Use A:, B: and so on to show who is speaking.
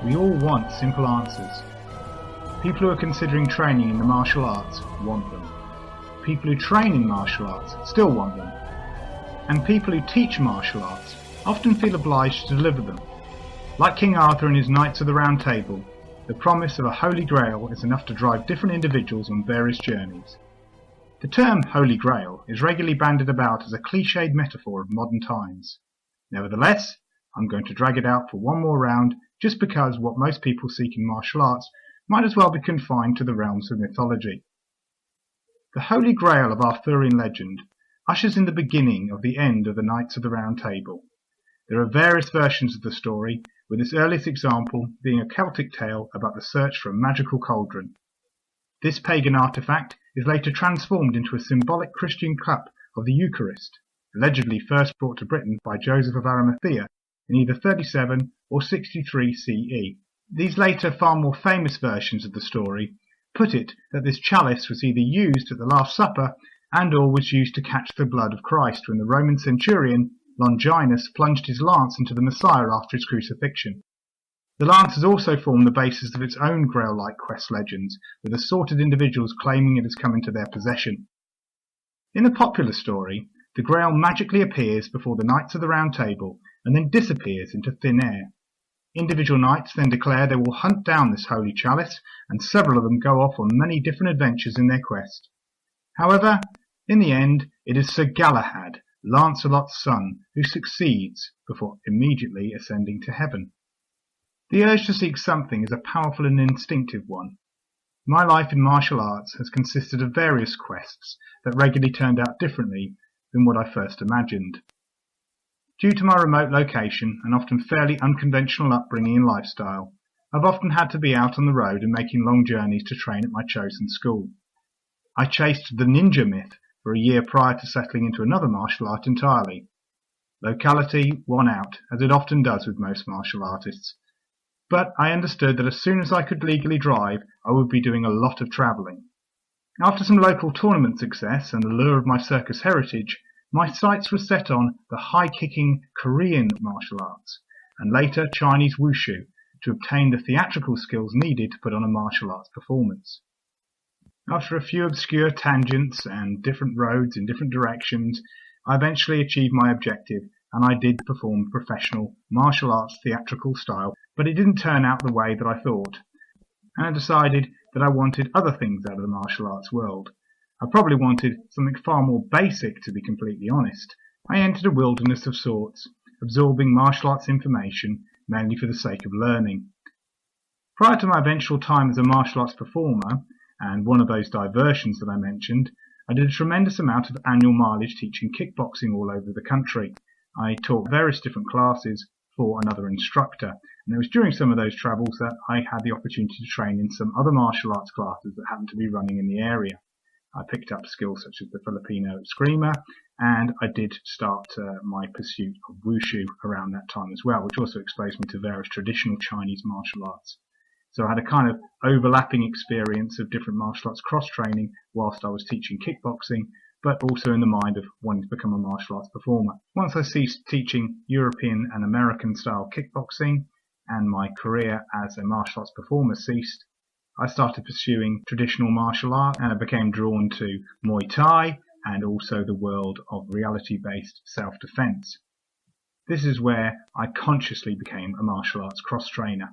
A: We all want simple answers. People who are considering training in the martial arts want them. People who train in martial arts still want them. And people who teach martial arts often feel obliged to deliver them. Like King Arthur and his Knights of the Round Table, the promise of a Holy Grail is enough to drive different individuals on various journeys. The term Holy Grail is regularly bandied about as a cliched metaphor of modern times. Nevertheless, I'm going to drag it out for one more round just because what most people seek in martial arts might as well be confined to the realms of mythology. The Holy Grail of Arthurian legend ushers in the beginning of the end of the Knights of the Round Table. There are various versions of the story, with its earliest example being a Celtic tale about the search for a magical cauldron. This pagan artifact is later transformed into a symbolic Christian cup of the Eucharist, allegedly first brought to Britain by Joseph of Arimathea in either 37 or 63 CE. These later, far more famous versions of the story put it that this chalice was either used at the Last Supper and/or was used to catch the blood of Christ when the Roman centurion Longinus plunged his lance into the Messiah after his crucifixion. The lance has also formed the basis of its own Grail-like quest legends, with assorted individuals claiming it has come into their possession. In the popular story, the Grail magically appears before the Knights of the Round Table and then disappears into thin air. Individual knights then declare they will hunt down this holy chalice, and several of them go off on many different adventures in their quest. However, in the end, it is Sir Galahad, Lancelot's son, who succeeds before immediately ascending to heaven. The urge to seek something is a powerful and instinctive one. My life in martial arts has consisted of various quests that regularly turned out differently than what I first imagined. Due to my remote location and often fairly unconventional upbringing and lifestyle, I've often had to be out on the road and making long journeys to train at my chosen school. I chased the ninja myth for a year prior to settling into another martial art entirely. Locality won out, as it often does with most martial artists. But I understood that as soon as I could legally drive, I would be doing a lot of travelling. After some local tournament success and the lure of my circus heritage, my sights were set on the high-kicking Korean martial arts, and later Chinese wushu, to obtain the theatrical skills needed to put on a martial arts performance. After a few obscure tangents and different roads in different directions, I eventually achieved my objective, and I did perform professional martial arts theatrical style, but it didn't turn out the way that I thought, and I decided that I wanted other things out of the martial arts world. I probably wanted something far more basic, to be completely honest. I entered a wilderness of sorts, absorbing martial arts information, mainly for the sake of learning. Prior to my eventual time as a martial arts performer, and one of those diversions that I mentioned, I did a tremendous amount of annual mileage teaching kickboxing all over the country. I taught various different classes for another instructor, and it was during some of those travels that I had the opportunity to train in some other martial arts classes that happened to be running in the area. I picked up skills such as the Filipino Screamer, and I did start my pursuit of wushu around that time as well, which also exposed me to various traditional Chinese martial arts. So I had a kind of overlapping experience of different martial arts cross-training whilst I was teaching kickboxing, but also in the mind of wanting to become a martial arts performer. Once I ceased teaching European and American style kickboxing, and my career as a martial arts performer ceased, I started pursuing traditional martial art, and I became drawn to Muay Thai and also the world of reality-based self-defense. This is where I consciously became a martial arts cross-trainer.